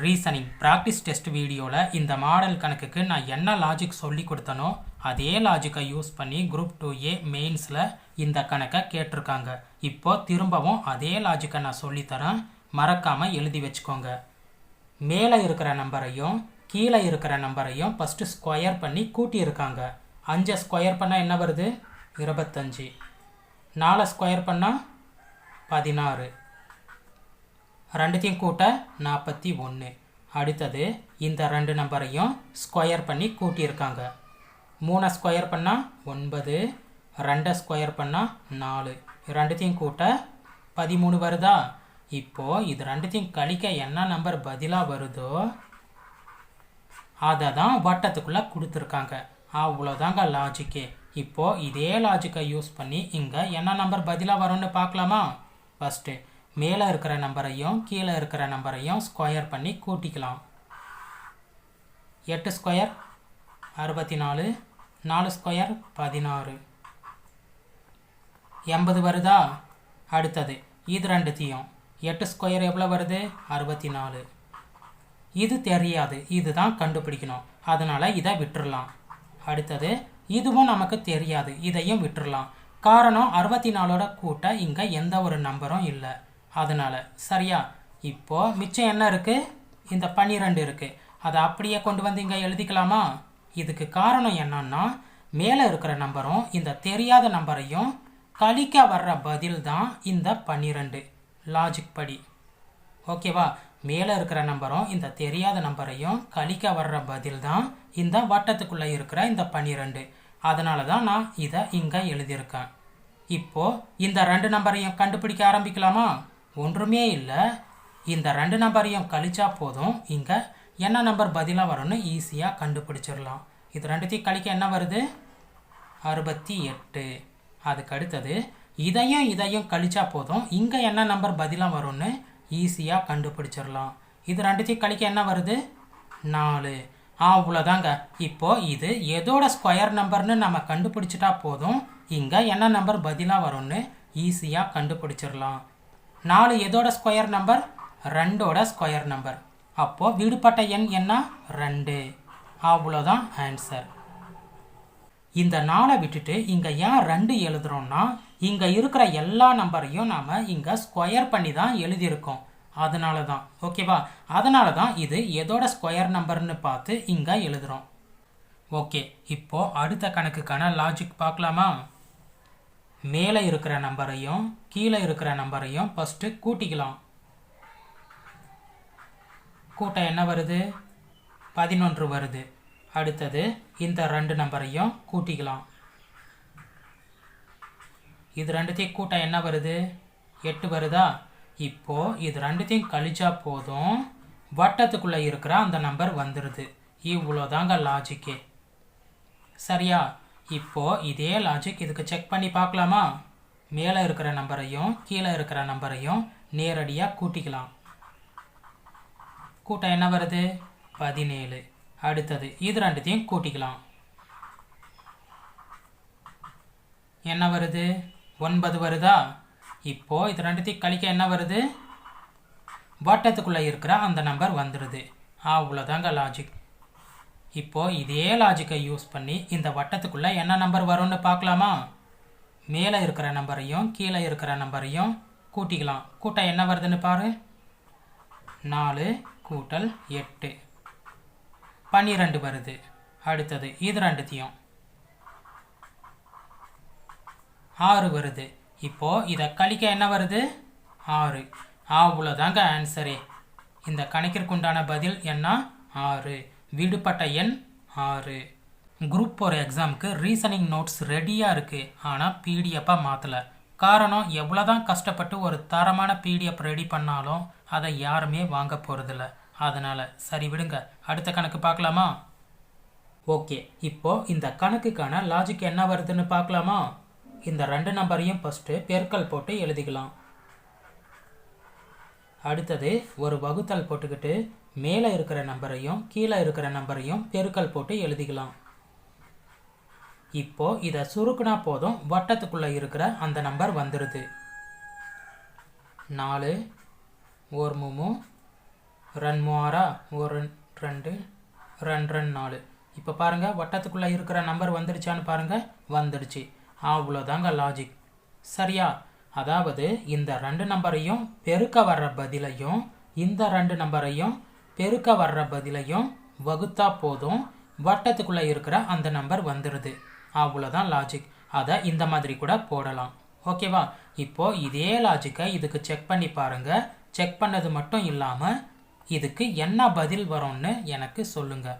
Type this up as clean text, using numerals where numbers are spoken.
Reasoning practice test வீடியோவில் இந்த model கணக்குக்கு நான் என்ன லாஜிக் சொல்லி கொடுத்தனோ அதே லாஜிக்கை யூஸ் பண்ணி குரூப் 2A மெயின்ஸில் இந்த கணக்கை கேட்டிருக்காங்க. இப்போ திரும்பவும் அதே லாஜிக்கை நான் சொல்லித்தரேன், மறக்காமல் எழுதி வச்சுக்கோங்க. மேலே இருக்கிற நம்பரையும் கீழே இருக்கிற நம்பரையும் ஃபஸ்ட்டு ஸ்கொயர் பண்ணி கூட்டியிருக்காங்க. 5 ஸ்கொயர் பண்ணால் என்ன வருது? 25. 4 ஸ்கொயர் பண்ணால் 16. ரெண்டுத்தையும் கூட்ட 41. அடுத்தது இந்த 2 நம்பரையும் ஸ்கொயர் பண்ணி கூட்டியிருக்காங்க. 3 ஸ்கொயர் பண்ணால் 9. 2 ஸ்கொயர் பண்ணால் 4. ரெண்டுத்தையும் கூட்ட 13 வருதா? இப்போது இது ரெண்டுத்தையும் கழிக்க என்ன நம்பர் பதிலாக வருதோ அதை தான் வட்டத்துக்குள்ளே கொடுத்துருக்காங்க. அவ்வளோதாங்க லாஜிக்கு. இப்போது இதே லாஜிக்கை யூஸ் பண்ணி இங்கே என்ன நம்பர் பதிலாக வரும்னு பார்க்கலாமா? ஃபஸ்ட்டு மேலே இருக்கிற நம்பரையும் கீழே இருக்கிற நம்பரையும் ஸ்கொயர் பண்ணி கூட்டிக்கலாம். 8 ஸ்கொயர் 64. 4 ஸ்கொயர் 16. 80 வருதா? அடுத்தது இது ரெண்டுத்தையும் 8 ஸ்கொயர் எவ்வளோ வருது? 64. இது தெரியாது, இதுதான் கண்டுபிடிக்கணும், அதனால் இதை விட்டுடலாம். அடுத்தது இதுவும் நமக்கு தெரியாது, இதையும் விட்டுடலாம். காரணம் 64ஓட கூட்ட இங்கே எந்த ஒரு நம்பரும் இல்லை, அதனால். சரியா? இப்போது மிச்சம் என்ன இருக்குது? இந்த 12 இருக்குது. அதை அப்படியே கொண்டு வந்து இங்கே எழுதிக்கலாமா? இதுக்கு காரணம் என்னன்னா, மேலே இருக்கிற நம்பரும் இந்த தெரியாத நம்பரையும் கழிக்க வர்ற பதில் தான் இந்த 12 லாஜிக் படி. ஓகேவா? மேலே இருக்கிற நம்பரும் இந்த தெரியாத நம்பரையும் கழிக்க வர்ற பதில் தான் இந்த வட்டத்துக்குள்ளே இருக்கிற இந்த 12. அதனால தான் நான் இதை இங்கே எழுதியிருக்கேன். இப்போது இந்த 2 நம்பரையும் கண்டுபிடிக்க ஆரம்பிக்கலாமா? ஒன்றுமே இல்லை, இந்த 2 நம்பரையும் கழிச்சா போதும், இங்கே என்ன நம்பர் பதிலாக வரும்னு ஈஸியாக கண்டுபிடிச்சிடலாம். இது ரெண்டுத்தையும் கழிக்க என்ன வருது? 68. அதுக்கு அடுத்தது இதையும் கழிச்சா போதும், இங்கே என்ன நம்பர் பதிலாக வரும்னு ஈஸியாக கண்டுபிடிச்சிடலாம். இது ரெண்டுத்தையும் கழிக்க என்ன வருது? 4. அவ்வளோதாங்க. இப்போது இது எதோட ஸ்கொயர் நம்பர்னு நம்ம கண்டுபிடிச்சிட்டா போதும், இங்கே என்ன நம்பர் பதிலாக வரும்னு ஈஸியாக கண்டுபிடிச்சிடலாம். 4 எதோட ஸ்கொயர் நம்பர்? 2ஓட ஸ்கொயர் நம்பர். அப்போது விடுபட்ட எண் என்ன? 2. அவ்வளோதான் ஆன்சர். இந்த 4 விட்டுட்டு இங்கே ஏன் 2 எழுதுகிறோன்னா, இங்கே இருக்கிற எல்லா நம்பரையும் நாம் இங்கே ஸ்கொயர் பண்ணி தான் எழுதியிருக்கோம், அதனால தான். ஓகேவா? அதனால தான் இது எதோட ஸ்கொயர் நம்பர்னு பார்த்து இங்கே எழுதுகிறோம். ஓகே, இப்போது அடுத்த கணக்குக்கான லாஜிக் பார்க்கலாமா? மேலே இருக்கிற நம்பரையும் கீழே இருக்கிற நம்பரையும் ஃபஸ்ட்டு கூட்டிக்கலாம். கூட்ட என்ன வருது? 11 வருது. அடுத்தது இந்த 2 நம்பரையும் கூட்டிக்கலாம். இது ரெண்டுத்தையும் கூட்ட என்ன வருது? 8 வருதா? இப்போது இது ரெண்டுத்தையும் கழிச்சா போதும், வட்டத்துக்குள்ளே இருக்கிற அந்த நம்பர் வந்துடுது. இவ்வளோதாங்க லாஜிக்கே. சரியா? இப்போது இதே லாஜிக் இதுக்கு செக் பண்ணி பார்க்கலாமா? மேலே இருக்கிற நம்பரையும் கீழே இருக்கிற நம்பரையும் நேரடியாக கூட்டிக்கலாம். கூட்ட என்ன வருது? 17. அடுத்தது இது ரெண்டுத்தையும் கூட்டிக்கலாம். என்ன வருது? 9 வருதா? இப்போது இது ரெண்டுத்தையும் கழிக்க என்ன வருது? வட்டத்துக்குள்ளே இருக்கிற அந்த நம்பர் வந்துடுது. அவ்வளோதாங்க லாஜிக். இப்போது இதே லாஜிக்கை யூஸ் பண்ணி இந்த வட்டத்துக்குள்ளே என்ன நம்பர் வரும்னு பார்க்கலாமா? மேலே இருக்கிற நம்பரையும் கீழே இருக்கிற நம்பரையும் கூட்டிக்கலாம். கூட்ட என்ன வருதுன்னு பாரு. 4 கூட்டல் 8 12 வருது. அடுத்தது இது ரெண்டுத்தையும் 6 வருது. இப்போது இதை கழிக்க என்ன வருது? 6. அவ்வளோதாங்க ஆன்சரே. இந்த கணக்கிற்கு உண்டான பதில் என்ன? 6. விடுபட்ட எண் 6. குரூப் 4 எக்ஸாமுக்கு ரீசனிங் நோட்ஸ் ரெடியாக இருக்குது, ஆனால் பிடிஎஃபாக மாற்றலை. காரணம், எவ்வளோ தான் கஷ்டப்பட்டு ஒரு தரமான பிடிஎஃப் ரெடி பண்ணாலும் அதை யாருமே வாங்க போகிறதில்ல. அதனால் சரி விடுங்க, அடுத்த கணக்கு பார்க்கலாமா? ஓகே, இப்போது இந்த கணக்குக்கான லாஜிக் என்ன வருதுன்னு பார்க்கலாமா? இந்த 2 நம்பரையும் ஃபஸ்ட்டு பெருக்கல் போட்டு எழுதிக்கலாம். அடுத்தது ஒரு வகுத்தல் போட்டுக்கிட்டு மேலே இருக்கிற நம்பரையும் கீழே இருக்கிற நம்பரையும் பெருக்கல் போட்டு எழுதிக்கலாம். இப்போது இதை சுருக்குனா போதும், வட்டத்துக்குள்ளே இருக்கிற அந்த நம்பர் வந்துடுது. 4 1 3 ரெண்டு மூவாரா, ஒரு 2 2 2 4. இப்போ பாருங்கள் வட்டத்துக்குள்ளே இருக்கிற நம்பர் வந்துடுச்சான்னு பாருங்கள், வந்துடுச்சு. அவ்வளோதாங்க லாஜிக். சரியா? அதாவது இந்த 2 நம்பரையும் பெருக்க வர்ற பதிலையும் இந்த 2 நம்பரையும் பெருக்க வர்ற பதிலையும் வகுத்தா போதும், வட்டத்துக்குள்ளே இருக்கிற அந்த நம்பர் வந்துடுது. அவ்வளோதான் லாஜிக். அதை இந்த மாதிரி கூட போடலாம். ஓகேவா? இப்போது இதே லாஜிக்கை இதுக்கு செக் பண்ணி பாருங்கள். செக் பண்ணது மட்டும் இல்லாமல் இதுக்கு என்ன பதில் வரும்னு எனக்கு சொல்லுங்கள்.